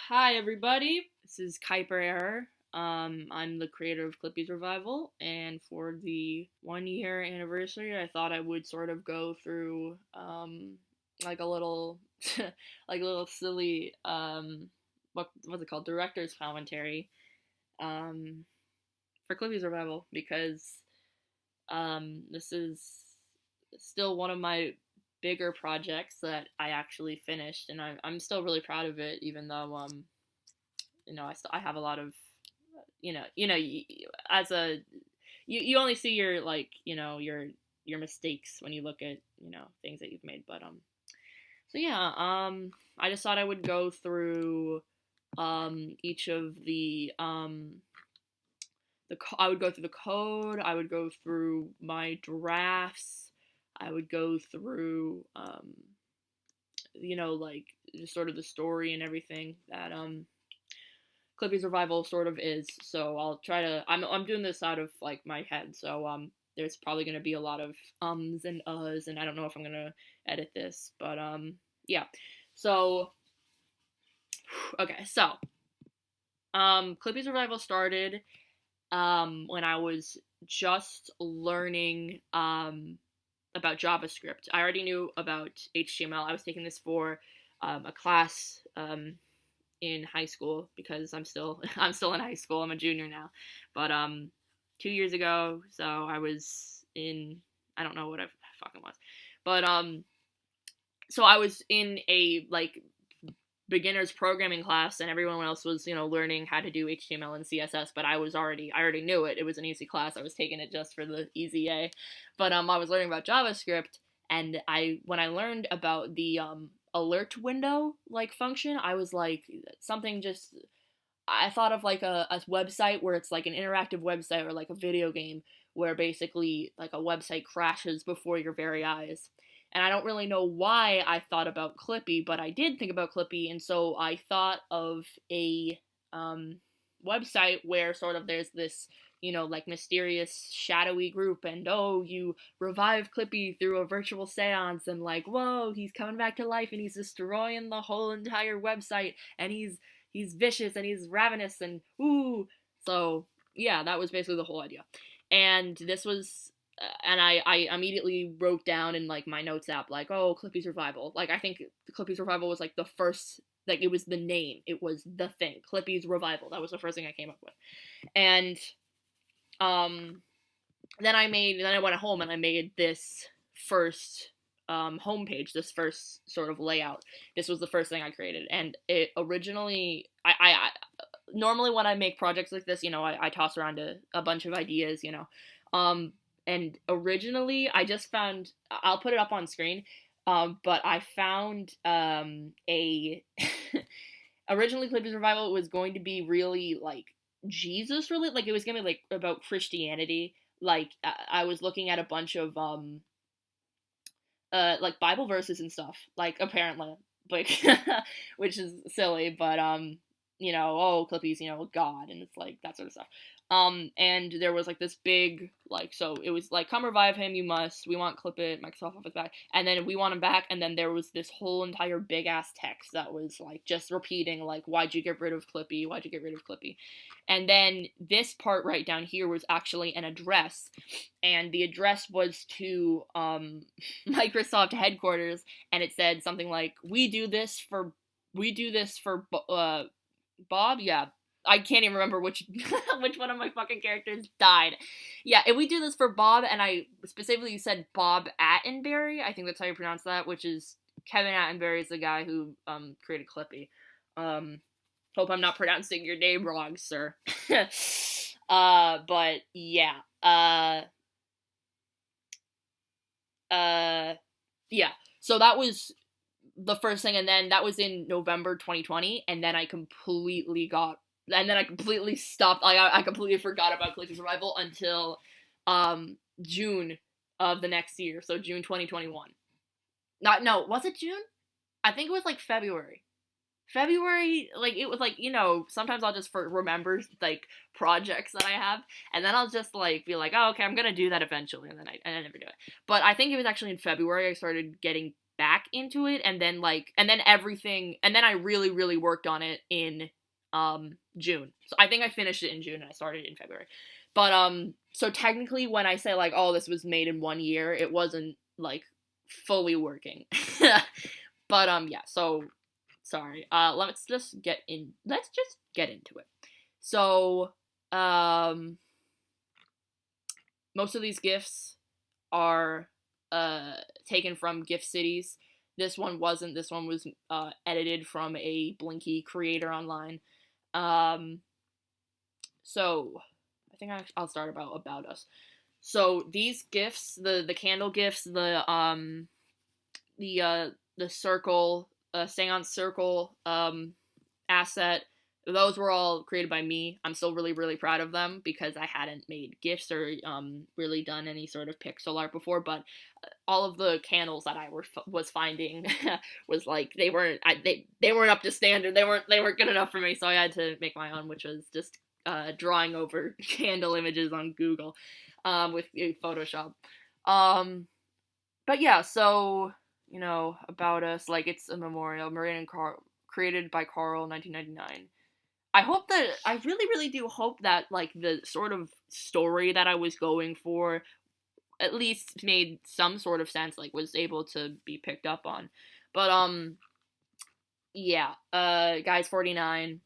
Hi everybody, this is Kuiper. I'm the creator of CLIPPY'S REVIVAL, and for the 1 year anniversary, I thought I would sort of go through like a little like a little silly what's it called, director's commentary um for CLIPPY'S REVIVAL because this is still one of my bigger projects that I actually finished, and I'm still really proud of it, even though I have a lot of as a you only see your your mistakes when you look at things that you've made, but so yeah, I just thought I would go through each of I would go through the code, I would go through my drafts, I would go through like just sort of the story and everything that CLIPPY'S REVIVAL sort of is. So I'll try to. I'm doing this out of like my head. So there's probably gonna be a lot of ums and uhs, and I don't know if I'm gonna edit this, but yeah. So okay, so CLIPPY'S REVIVAL started when I was just learning about JavaScript. I already knew about HTML. I was taking this for a class in high school because I'm still in high school. I'm a junior now, but 2 years ago, so I was in, I don't know what I fucking was, but so I was in a like beginners programming class, and everyone else was learning how to do HTML and CSS, but I already knew it. It was an easy class. I was taking it just for the easy A, but I was learning about JavaScript, and when I learned about the alert window like function, I was like, I thought of like a website where it's like an interactive website or like a video game where basically like a website crashes before your very eyes. And I don't really know why I thought about Clippy, but I did think about Clippy, and so I thought of a website where sort of there's this like mysterious shadowy group, and oh, you revive Clippy through a virtual seance, and like, whoa, he's coming back to life and he's destroying the whole entire website, and he's vicious and he's ravenous, and ooh. So yeah, that was basically the whole idea. And this was and I immediately wrote down in like my notes app, like, oh, CLIPPY'S REVIVAL. Like, I think CLIPPY'S REVIVAL was like the first, like, it was the name, it was the thing, CLIPPY'S REVIVAL. That was the first thing I came up with. And then I went home and I made this first homepage, this first sort of layout. This was the first thing I created, and it originally I normally when I make projects like this, I toss around a bunch of ideas, and originally I just found, I'll put it up on screen, but I found a originally CLIPPY'S REVIVAL was going to be really like Jesus related, like it was gonna be like about Christianity. Like I was looking at a bunch of like Bible verses and stuff, like apparently, like which is silly, but oh, Clippy's, God, and it's like that sort of stuff. And there was like this big, like, so it was like, come revive him, you must, we want Clip It, Microsoft Office back, and then we want him back, and then there was this whole entire big ass text that was like just repeating, like, why'd you get rid of Clippy, why'd you get rid of Clippy? And then this part right down here was actually an address, and the address was to Microsoft headquarters, and it said something like, we do this for Bob, yeah. I can't even remember which which one of my fucking characters died. Yeah, if we do this for Bob, and I specifically said Bob Attenberry, I think that's how you pronounce that, which is Kevin Attenberry is the guy who created Clippy. Hope I'm not pronouncing your name wrong, sir. But yeah. Yeah. So that was the first thing, and then that was in November 2020, and then I completely stopped. I completely forgot about CLIPPY'S REVIVAL until June of the next year, so June 2021. Was it June? I think it was like February. Like, it was like, sometimes I'll just remember like projects that I have, and then I'll just like be like, oh, okay, I'm gonna do that eventually, and then I never do it. But I think it was actually in February I started getting back into it, and then everything, and then I really, really worked on it in June. So I think I finished it in June and I started in February. But so technically when I say like, oh, this was made in 1 year, it wasn't like fully working. But yeah, so sorry. Let's just get into it. So most of these GIFs are taken from GIF Cities. This one wasn't. This one was edited from a Blinky creator online. So I think I'll start about us. So these GIFs, the candle GIFs, the circle, seance circle asset, those were all created by me. I'm still really, really proud of them because I hadn't made GIFs or really done any sort of pixel art before, but all of the candles that I was finding was like they weren't up to standard. They weren't good enough for me, so I had to make my own, which was just drawing over candle images on Google with Photoshop. But yeah, so about us, like it's a memorial, Maria and Carl, created by Carl, 1999. I really, really do hope that, like, the sort of story that I was going for at least made some sort of sense, like, was able to be picked up on. But, yeah, Guys 49,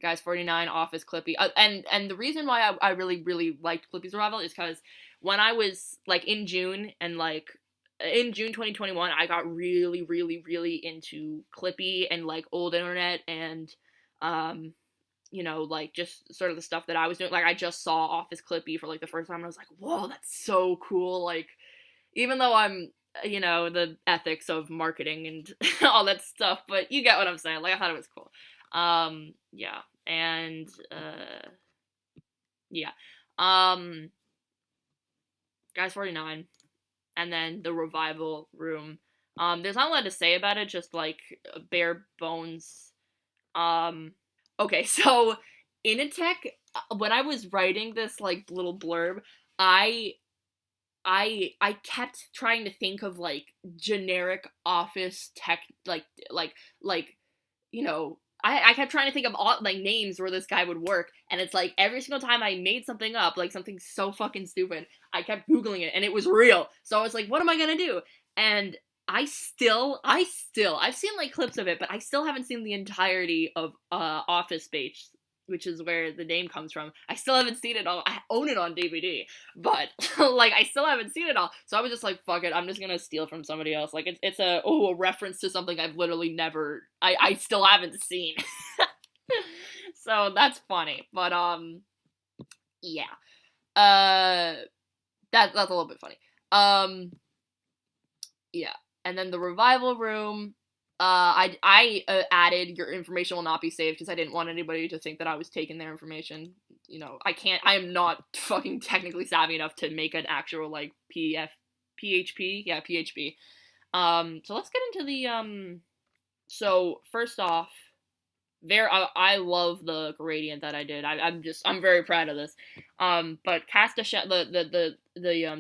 Office, Clippy, and the reason why I really, really liked Clippy's Revival is because when I was, like, in June, and, like, in June 2021, I got really, really, really into Clippy and, like, old internet and, like, just sort of the stuff that I was doing. Like, I just saw Office Clippy for, like, the first time, and I was like, whoa, that's so cool. Like, even though I'm, the ethics of marketing and all that stuff, but you get what I'm saying. Like, I thought it was cool. Yeah, and, yeah. Guys 49, and then the Revival Room. There's not a lot to say about it, just, like, bare bones. Okay, so Initech, when I was writing this, like, little blurb, I kept trying to think of, like, generic office tech, I kept trying to think of all, like, names where this guy would work, and it's like, every single time I made something up, like, something so fucking stupid, I kept Googling it, and it was real, so I was like, what am I gonna do? And I've seen, like, clips of it, but I still haven't seen the entirety of, Office Space, which is where the name comes from. I still haven't seen it all. I own it on DVD, but, like, I still haven't seen it all, so I was just like, fuck it, I'm just gonna steal from somebody else. Like, it's a reference to something I've literally never, I still haven't seen. So, that's funny, but, yeah. That's a little bit funny. Yeah. And then the Revival Room, I added your information will not be saved because I didn't want anybody to think that I was taking their information. I am not fucking technically savvy enough to make an actual, like, PHP? Yeah, PHP. So let's get into the, so first off, I love the gradient that I did. I'm very proud of this. But cast a shadow, the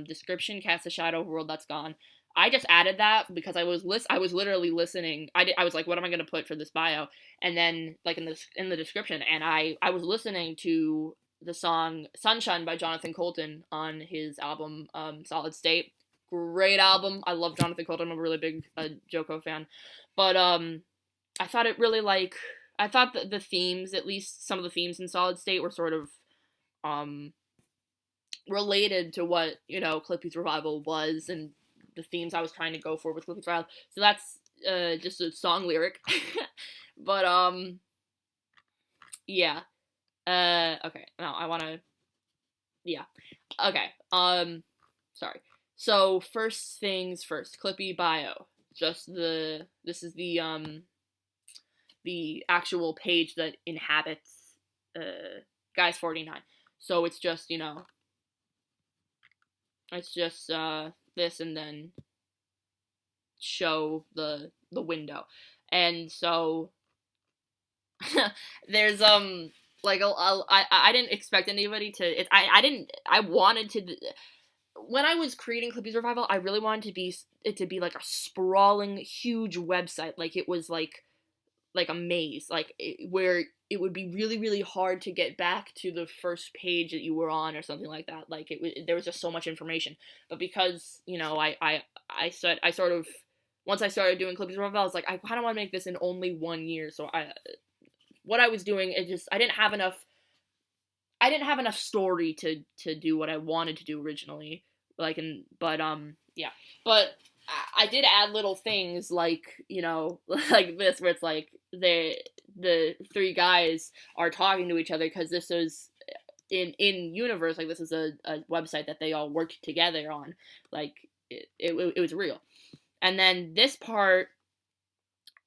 description, cast a shadow world that's gone. I just added that because I was literally listening. I was like, what am I gonna put for this bio? And then, like, in the description, and I was listening to the song Sunshine by Jonathan Colton on his album Solid State. Great album. I love Jonathan Colton. I'm a really big Joko fan. But I thought that the themes, at least some of the themes in Solid State, were sort of related to what Clippy's Revival was, and the themes I was trying to go for with Clippy's Revival. So that's just a song lyric. But yeah. Okay. No, I wanna. Yeah. Okay. Sorry. So first things first. Clippy bio. Just this is the actual page that inhabits Guys 49. So it's just it's just this, and then show the window, and so there's like I didn't expect anybody to I wanted to, when I was creating Clippy's Revival, I really wanted it to be like a sprawling, huge website, like it was like a maze, where it would be really, really hard to get back to the first page that you were on or something like that. Like there was just so much information. But because I said I sort of once I started doing Clippy's Revival, I was like, I kind of want to make this in only 1 year. So what I was doing, I didn't have enough. I didn't have enough story to do what I wanted to do originally. Yeah. But I did add little things like, like this, where it's like the three guys are talking to each other, because this is in universe, like this is a website that they all worked together on, like it was real. And then this part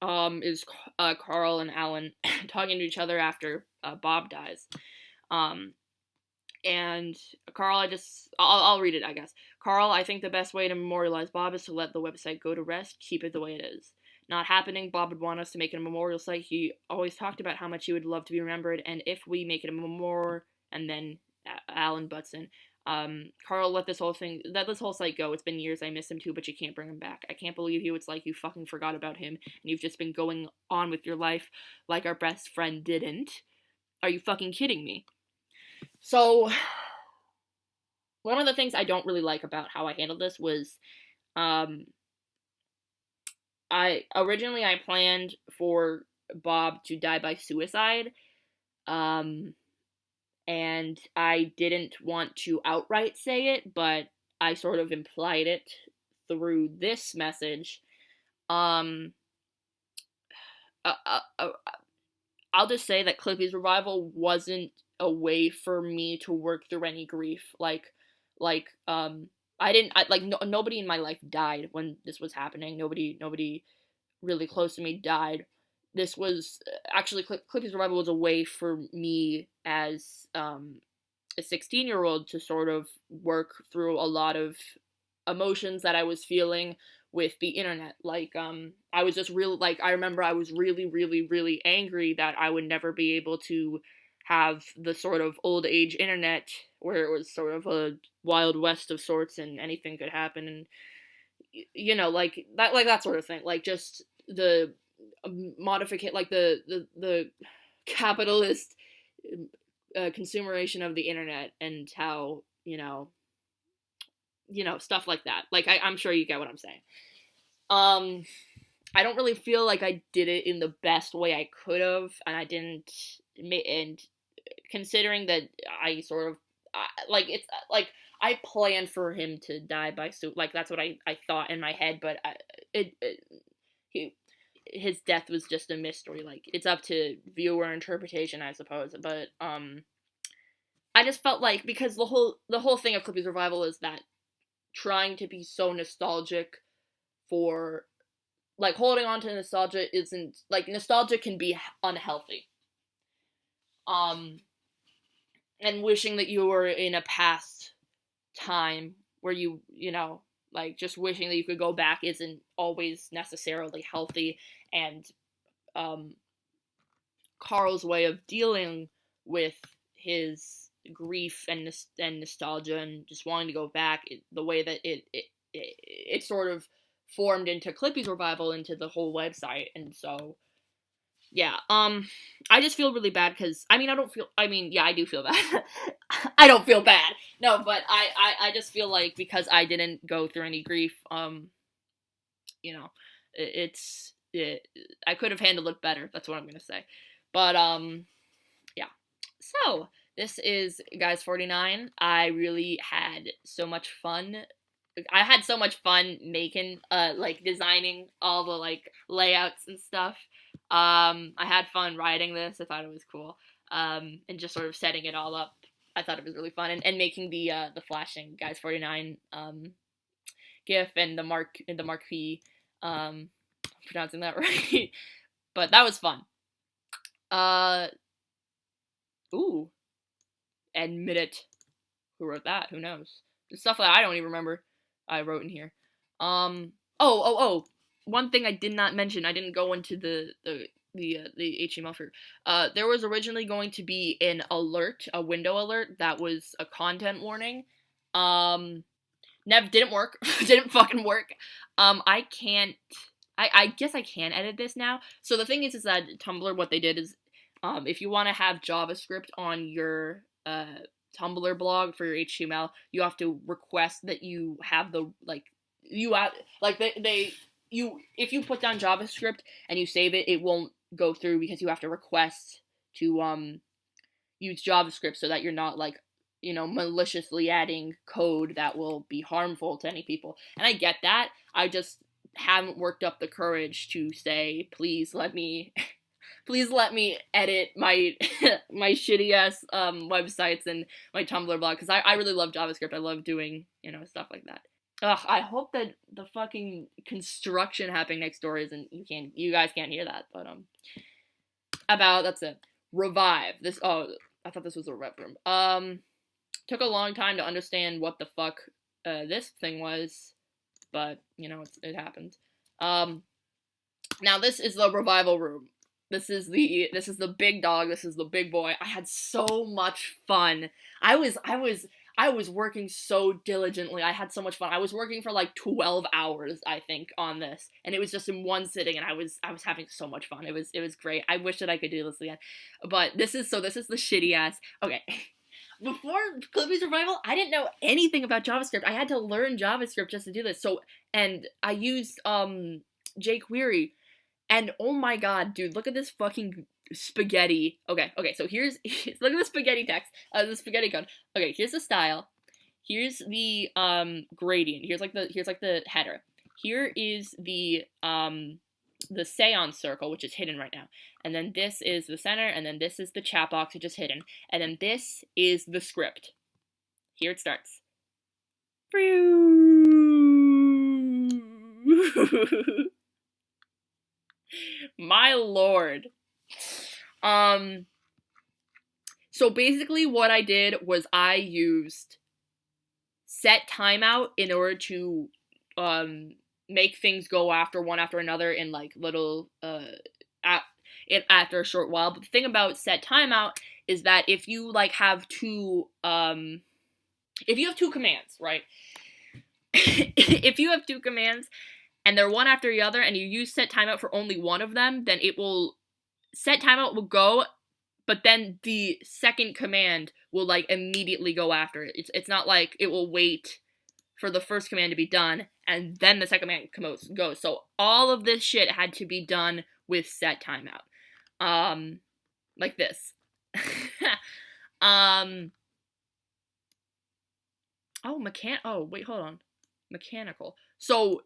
is Carl and Alan talking to each other after Bob dies. And Carl, I'll read it, I guess. Carl, I think the best way to memorialize Bob is to let the website go to rest, keep it the way it is. Not happening, Bob would want us to make it a memorial site. He always talked about how much he would love to be remembered, and if we make it a memorial, and then Alan butts in. Carl, let this whole site go. It's been years, I miss him too, but you can't bring him back. I can't believe you, it's like you fucking forgot about him, and you've just been going on with your life like our best friend didn't. Are you fucking kidding me? So, one of the things I don't really like about how I handled this was, I planned for Bob to die by suicide, and I didn't want to outright say it, but I sort of implied it through this message. I'll just say that Clippy's Revival wasn't a way for me to work through any grief. Nobody in my life died when this was happening. Nobody really close to me died. This was actually Clippy's Revival was a way for me as a 16-year-old to sort of work through a lot of emotions that I was feeling with the internet. I was just I remember I was really, really, really angry that I would never be able to have the sort of old age internet where it was sort of a Wild West of sorts and anything could happen, and that sort of thing. Like just the modification, like the capitalist consumeration of the internet, and how stuff like that. Like I'm sure you get what I'm saying. I don't really feel like I did it in the best way I could have, and I didn't. And considering that I sort of I planned for him to die by that's what I thought in my head, but his death was just a mystery. Like it's up to viewer interpretation, I suppose. But I just felt like, because the whole thing of Clippy's Revival is that trying to be so nostalgic for holding on to nostalgia isn't nostalgia can be unhealthy. And wishing that you were in a past time where just wishing that you could go back isn't always necessarily healthy. And Carl's way of dealing with his grief and nostalgia and just wanting to go back, the way that it sort of formed into Clippy's Revival, into the whole website. And so yeah, I just feel really bad because, I do feel bad. I don't feel bad. No, but I just feel like because I didn't go through any grief, I could have handled it better. That's what I'm gonna say. But, yeah. So, this is Guys 49. I really had so much fun. I had so much fun making, designing all the, layouts and stuff. I had fun writing this. I thought it was cool. And just sort of setting it all up. I thought it was really fun. And making the flashing Guys 49, GIF and the marquee, pronouncing that right. But that was fun. Ooh. Admit it. Who wrote that? Who knows? The stuff that I don't even remember I wrote in here. One thing I did not mention, I didn't go into the HTML for. There was originally going to be an alert, a window alert, that was a content warning. didn't work. Didn't fucking work. I can't. I guess I can edit this now. So the thing is that Tumblr, what they did is, if you want to have JavaScript on your Tumblr blog for your HTML, you have to request that you have the if you put down JavaScript and you save it, it won't go through because you have to request to use JavaScript so that you're not maliciously adding code that will be harmful to any people. And I get that. I just haven't worked up the courage to say, please let me edit my my shitty ass websites and my Tumblr blog, because I really love JavaScript. I love doing stuff like that. Ugh, I hope that the fucking construction happening next door isn't you guys can't hear that, but that's it. Revive this. Oh, I thought this was a rep room. Took a long time to understand what the fuck this thing was, but it happened. Now this is the revival room. This is the big dog. This is the big boy. I had so much fun. I was working so diligently. I had so much fun. I was working for like 12 hours, I think, on this, and it was just in one sitting, and I was having so much fun. It was great. I wish that I could do this again. But this is the shitty ass. Okay. Before CLIPPY'S Revival, I didn't know anything about JavaScript. I had to learn JavaScript just to do this. And I used jQuery, and oh my god, dude, look at this fucking spaghetti. Okay, so here's look at the spaghetti text, the spaghetti code. Okay, here's the style. Here's the gradient. Here's the header. Here is the seance circle, which is hidden right now. And then this is the center, and then this is the chat box, which is hidden. And then this is the script. Here it starts. My lord. So basically what I did was I used set timeout in order to make things go one after another in like little after a short while. But the thing about set timeout is that if you have two commands, right? If you have two commands and they're one after the other and you use set timeout for only one of them, then set timeout will go, but then the second command will immediately go after it. It's not like it will wait for the first command to be done and then the second command goes. So all of this shit had to be done with set timeout. Like this. Wait, hold on. Mechanical. So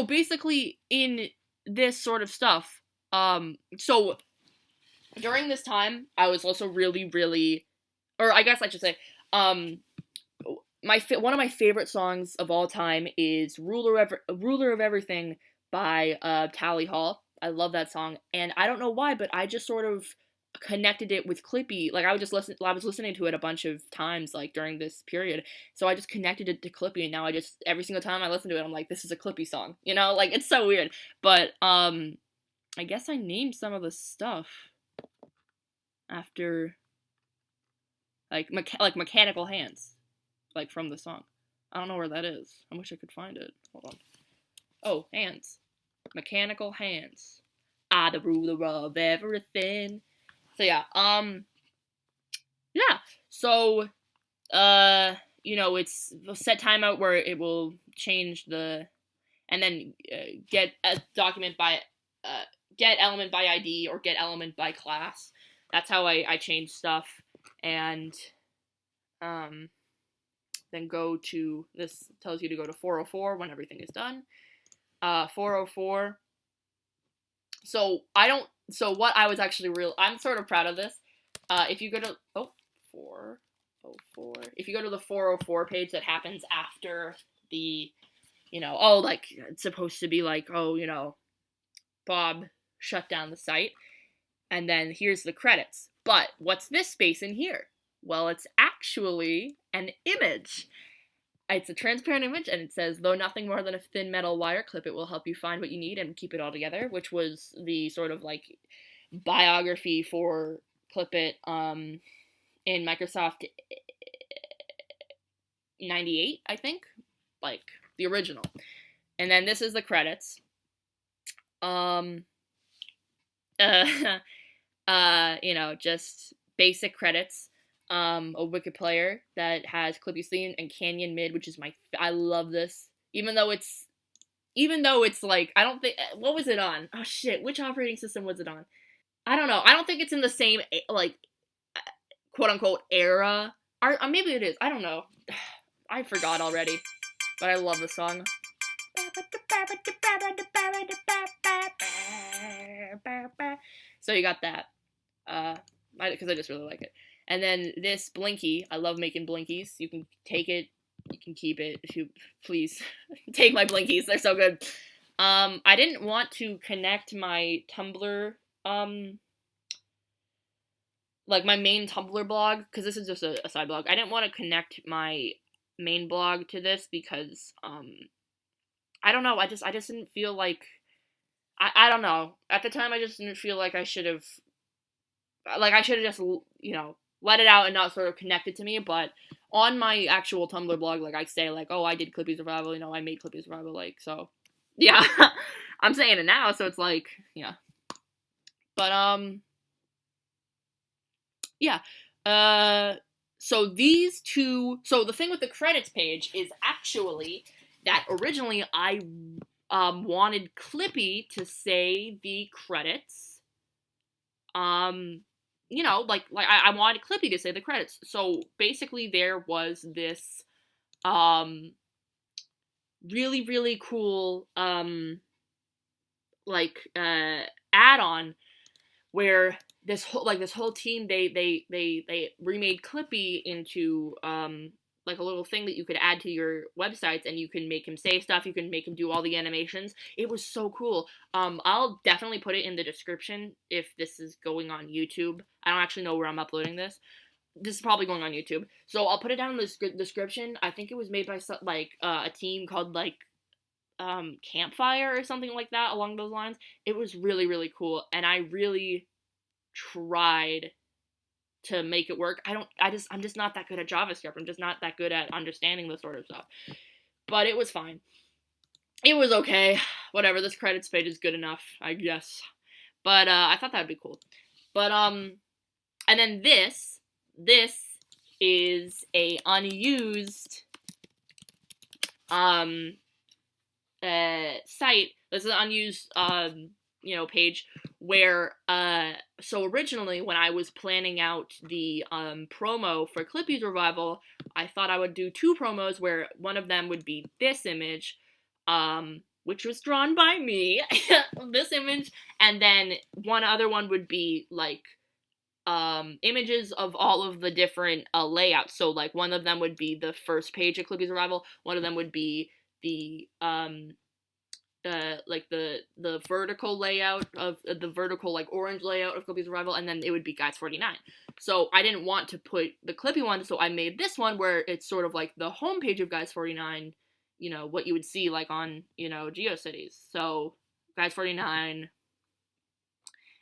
basically in this sort of stuff, so during this time, I was also really, really, or I guess I should say, one of my favorite songs of all time is Ruler of Everything by Tally Hall. I love that song, and I don't know why, but I just sort of connected it with Clippy. I was listening to it a bunch of times during this period, so I just connected it to Clippy, and now every single time I listen to it, I'm like, this is a Clippy song, it's so weird. But I guess I named some of the stuff after mechanical hands, from the song. I don't know where that is. I wish I could find it. Hold on. Oh, hands. Mechanical hands. The ruler of everything. So yeah, so, it's the set timeout where it will change and then get a document by, get element by ID or get element by class. That's how I change stuff, and, then go to, this tells you to go to 404 when everything is done. 404. So what I was actually I'm sort of proud of this. If you go to, 404. If you go to the 404 page, that happens after the, it's supposed to be Bob shut down the site. And then here's the credits. But what's this space in here? Well, it's actually an image. It's a transparent image, and it says, though nothing more than a thin metal wire clip, it will help you find what you need and keep it all together, which was the sort of biography for Clip It in Microsoft 98, I think, like the original. And then this is the credits. Um, just basic credits. A Wicked player that has Clippy's theme and Canyon Mid, which is I love this. Even though it's like, I don't think, what was it on? Oh shit, which operating system was it on? I don't know. I don't think it's in the same, like, quote unquote era. Or maybe it is. I don't know. I forgot already. But I love the song. So you got that. Because I just really like it. And then this Blinky, I love making Blinkies. You can take it, you can keep it, if you please. Take my Blinkies, they're so good. I didn't want to connect my Tumblr, like my main Tumblr blog, because this is just a side blog. I didn't want to connect my main blog to this because, I don't know, I just didn't feel like, I don't know. At the time, I just didn't feel like I should have just, let it out and not sort of connect it to me. But on my actual Tumblr blog, like, I say, like, oh, I did CLIPPY'S REVIVAL, I made CLIPPY'S REVIVAL, like, so, yeah. I'm saying it now, so it's like, yeah. But, yeah. So these two, so the thing with the credits page is actually that originally I, wanted Clippy to say the credits, I wanted Clippy to say the credits. So basically there was this really, really cool add-on where this whole team they remade Clippy into like a little thing that you could add to your websites, and you can make him say stuff, you can make him do all the animations. It was so cool. I'll definitely put it in the description if this is going on YouTube. I don't actually know where I'm uploading this. This is probably going on YouTube, so I'll put it down in the description. I think it was made by a team called Campfire or something like that, along those lines. It was really, really cool, and I really tried to make it work. I'm just not that good at JavaScript. I'm just not that good at understanding this sort of stuff. But it was fine. It was okay. Whatever, this credits page is good enough, I guess. But I thought that would be cool. But and then this is a unused site. This is an unused page where so originally when I was planning out the promo for Clippy's Revival, I thought I would do two promos where one of them would be this image, which was drawn by me, this image, and then one other one would be like images of all of the different layouts. So like one of them would be the first page of Clippy's Revival, one of them would be the the vertical layout of the vertical like orange layout of Clippy's Revival, and then it would be Guys 49. So I didn't want to put the Clippy one, so I made this one where it's sort of like the homepage of Guys 49, what you would see like on, GeoCities. So Guys 49.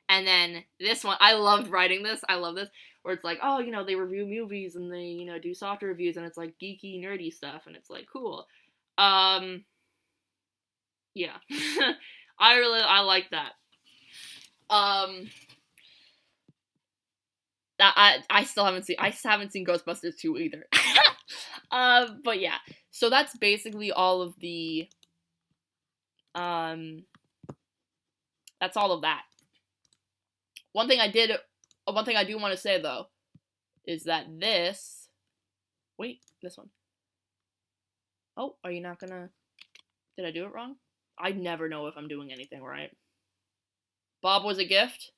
And then this one, I loved writing this. I love this, where it's like, oh, they review movies and they, do software reviews, and it's like geeky, nerdy stuff, and it's like cool. Yeah. I like that. I still haven't seen Ghostbusters 2 either. But yeah. So that's basically all of the that's all of that. One thing I do want to say though is that this one. Oh, are you not gonna? Did I do it wrong? I never know if I'm doing anything right. Bob was a gift.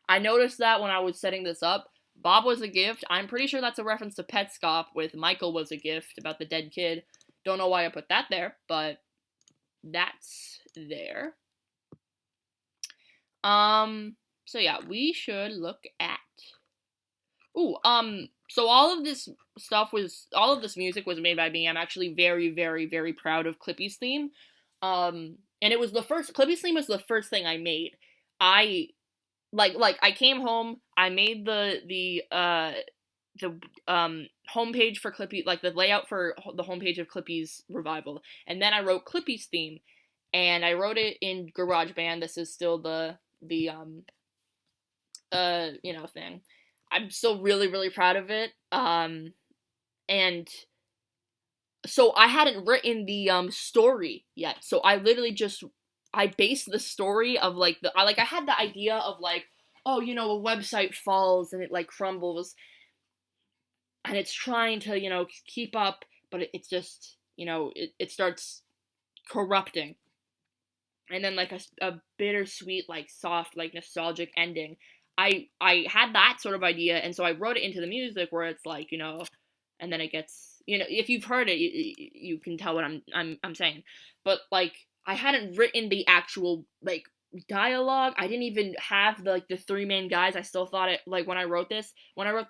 I noticed that when I was setting this up. Bob was a gift. I'm pretty sure that's a reference to Petscop with Michael was a gift about the dead kid. Don't know why I put that there, but that's there. So yeah, we should look at. So all of this music was made by me. I'm actually very, very, very proud of Clippy's theme. And it was Clippy's theme was the first thing I made. I came home, I made the homepage for Clippy, like the layout for the homepage of Clippy's Revival, and then I wrote Clippy's theme, and I wrote it in GarageBand. This is still the thing. I'm still really, really proud of it. And so I hadn't written the story yet. So I literally just I based the story of like I had the idea of like, oh, a website falls and it like crumbles and it's trying to, keep up, but it's just, it starts corrupting. And then like a bittersweet, like soft, like nostalgic ending. I had that sort of idea, and so I wrote it into the music where it's like, and then it gets, if you've heard it, you can tell what I'm saying. But like I hadn't written the actual like dialogue. I didn't even have the three main guys. I still thought it, like when I wrote the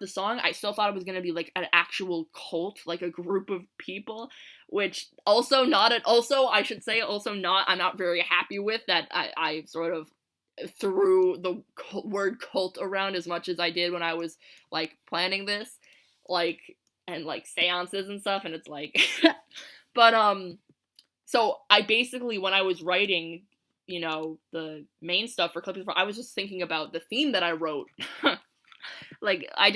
song, I still thought it was gonna be like an actual cult, like a group of people, which also not I'm not very happy with that. I sort of threw the word cult around as much as I did when I was like planning this, like, and like seances and stuff, and it's like but so I basically, when I was writing the main stuff for Clippers, I was just thinking about the theme that I wrote. Like I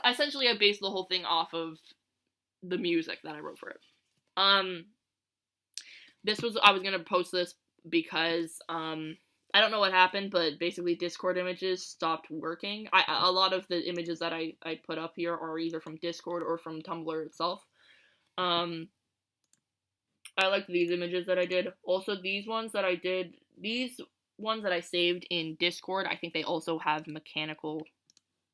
essentially based the whole thing off of the music that I wrote for it. I was gonna post this because I don't know what happened, but basically Discord images stopped working. A lot of the images that I put up here are either from Discord or from Tumblr itself. I liked these images that I did. Also, these ones that I saved in Discord, I think they also have mechanical,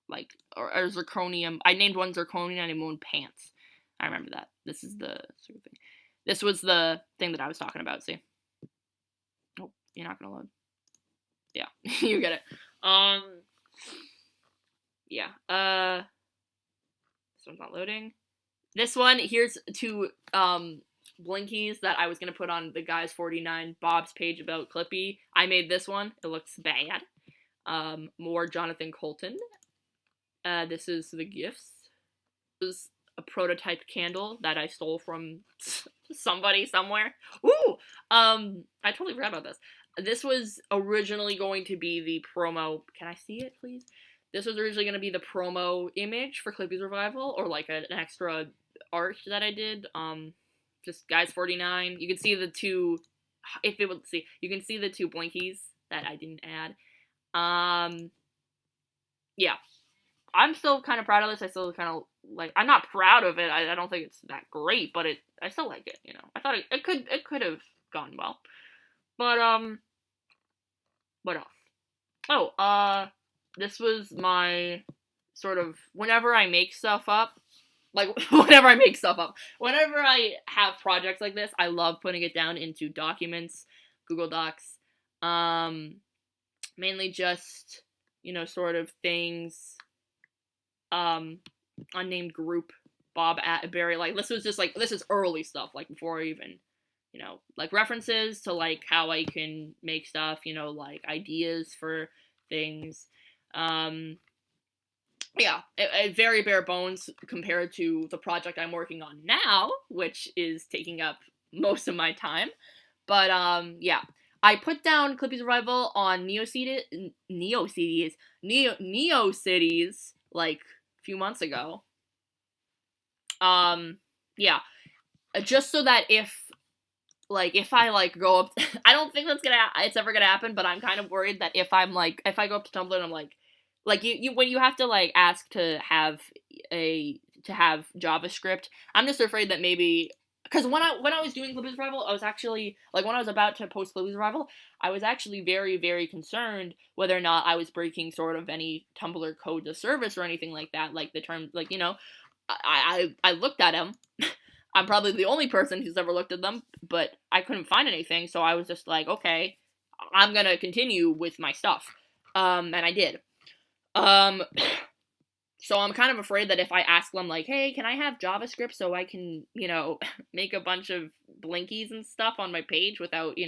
like, or zirconium. I named one zirconium and I named one pants. I remember that. This is the sort of thing. This was the thing that I was talking about, see? Oh, you're not gonna load. Yeah, you get it. Yeah. This one's not loading. This one, here's two, blinkies that I was gonna put on the Guys 49 Bob's page about Clippy. I made this one. It looks bad. More Jonathan Colton. This is the gifts. This is a prototype candle that I stole from somebody somewhere. Ooh! I totally forgot about this. This was originally going to be the promo. Can I see it, please? This was originally going to be the promo image for Clippy's Revival, or like an extra art that I did. Just Guys 49. You can see the two, you can see the two blinkies that I didn't add. Yeah. I'm still kind of proud of this. I still kind of like, I'm not proud of it. I don't think it's that great, but I still like it, I thought it could have gone well. But, what else? Oh, this was my sort of, whenever I have projects like this, I love putting it down into documents, Google Docs, mainly just, sort of things, unnamed group, Bob Atterbury, like, this is early stuff, like, before I even, like, references to, like, how I can make stuff, like, ideas for things, yeah, very bare bones compared to the project I'm working on now, which is taking up most of my time, but, yeah, I put down Clippy's Revival on neocities, like, a few months ago, yeah, just so that if I, like, go up, I don't think it's ever gonna happen, but I'm kind of worried that if I go up to Tumblr and I'm like you when you have to, like, ask to have JavaScript, I'm just afraid that maybe, because when I was doing Clippy's Revival, I was actually, like, when I was about to post Clippy's Revival, I was actually very, very concerned whether or not I was breaking sort of any Tumblr code of service or anything like that, like the term, like, I looked at them. I'm probably the only person who's ever looked at them, but I couldn't find anything, so I was just like, okay, I'm gonna continue with my stuff. And I did. So I'm kind of afraid that if I ask them, like, hey, can I have JavaScript so I can, make a bunch of blinkies and stuff on my page without,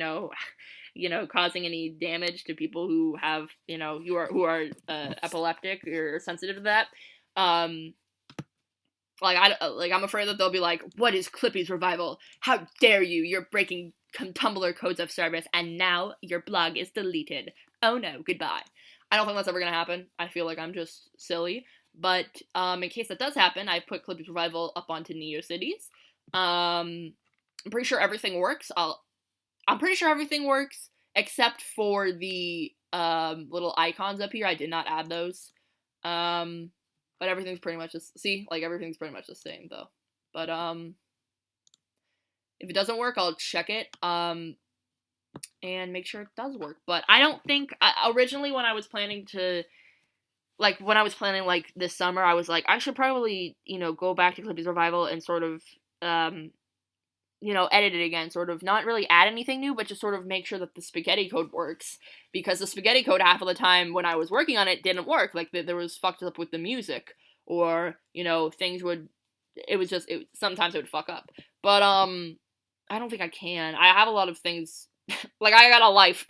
causing any damage to people who have, who are epileptic or sensitive to that, I'm afraid that they'll be like, what is Clippy's Revival? How dare you? You're breaking Tumblr codes of service, and now your blog is deleted. Oh no, goodbye. I don't think that's ever gonna happen. I feel like I'm just silly. But in case that does happen, I've put Clippy's Revival up onto neocities. I'm pretty sure everything works. I'm pretty sure everything works except for the little icons up here. I did not add those. But everything's pretty much just everything's pretty much the same though. But if it doesn't work, I'll check it and make sure it does work. But I don't think originally when I was planning this summer, I was like, I should probably go back to Clippy's Revival and sort of edit it again, sort of not really add anything new, but just sort of make sure that the spaghetti code works, because the spaghetti code half of the time when I was working on it didn't work. Like there was fucked up with the music, or things would, sometimes it would fuck up. But I don't think I can. I have a lot of things, like I got a life,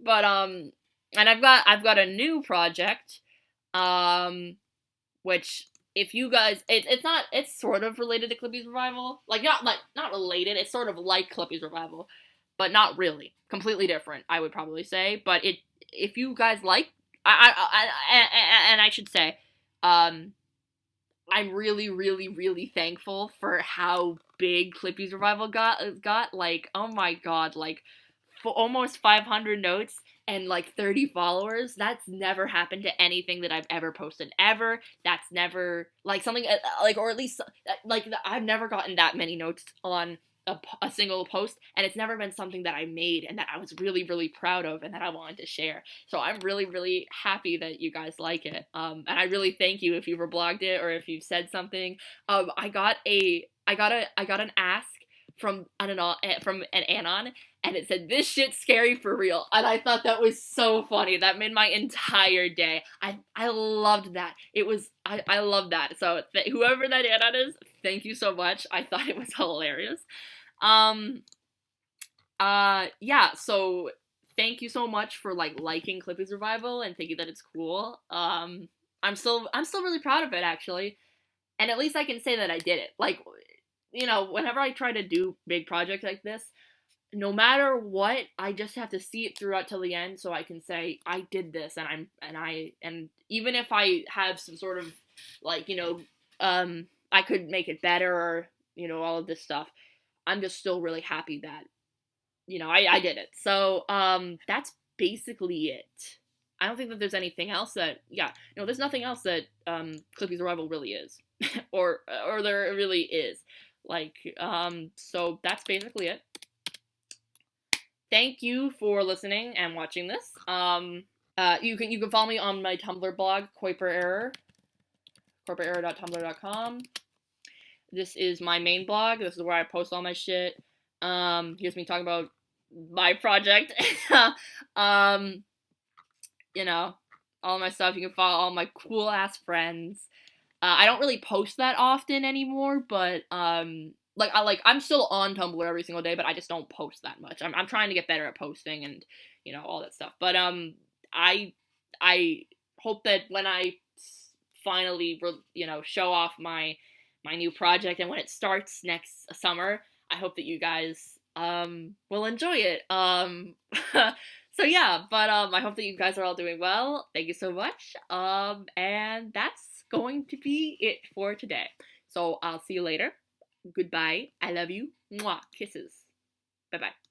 but and I've got a new project, which. If you guys, it's sort of related to Clippy's Revival, not related, it's sort of like Clippy's Revival, but not really, completely different, I would probably say. But if you guys like, I should say, I'm really, really, really thankful for how big Clippy's Revival got, like, oh my god, like, for almost 500 notes, and 30 followers. That's never happened to anything that I've ever posted ever. That's never something or at least I've never gotten that many notes on a single post, and it's never been something that I made and that I was really, really proud of and that I wanted to share. So I'm really, really happy that you guys like it. And I really thank you if you've reblogged it or if you've said something. I got an ask from an anon, and it said, "This shit's scary for real," and I thought that was so funny. That made my entire day. I loved that. I loved that. So whoever that anon is, thank you so much. I thought it was hilarious. Yeah. So thank you so much for liking Clippy's Revival and thinking that it's cool. I'm still really proud of it, actually, and at least I can say that I did it. Whenever I try to do big projects like this, no matter what, I just have to see it throughout till the end so I can say I did this, and even if I have some sort of I could make it better, or all of this stuff, I'm just still really happy that I did it. So that's basically it. I don't think that there's anything else that there's nothing else that Clippy's Revival really is or there really is. So that's basically it. Thank you for listening and watching this. You can follow me on my Tumblr blog, corporateerror.tumblr.com. This is my main blog. This is where I post all my shit. Here's me talking about my project. All my stuff. You can follow all my cool ass friends. I don't really post that often anymore, but I'm still on Tumblr every single day, but I just don't post that much. I'm trying to get better at posting and all that stuff. But I hope that when I finally show off my new project, and when it starts next summer, I hope that you guys will enjoy it. So yeah, but I hope that you guys are all doing well. Thank you so much. And that's going to be it for today. So I'll see you later. Goodbye. I love you. Mwah. Kisses. Bye-bye.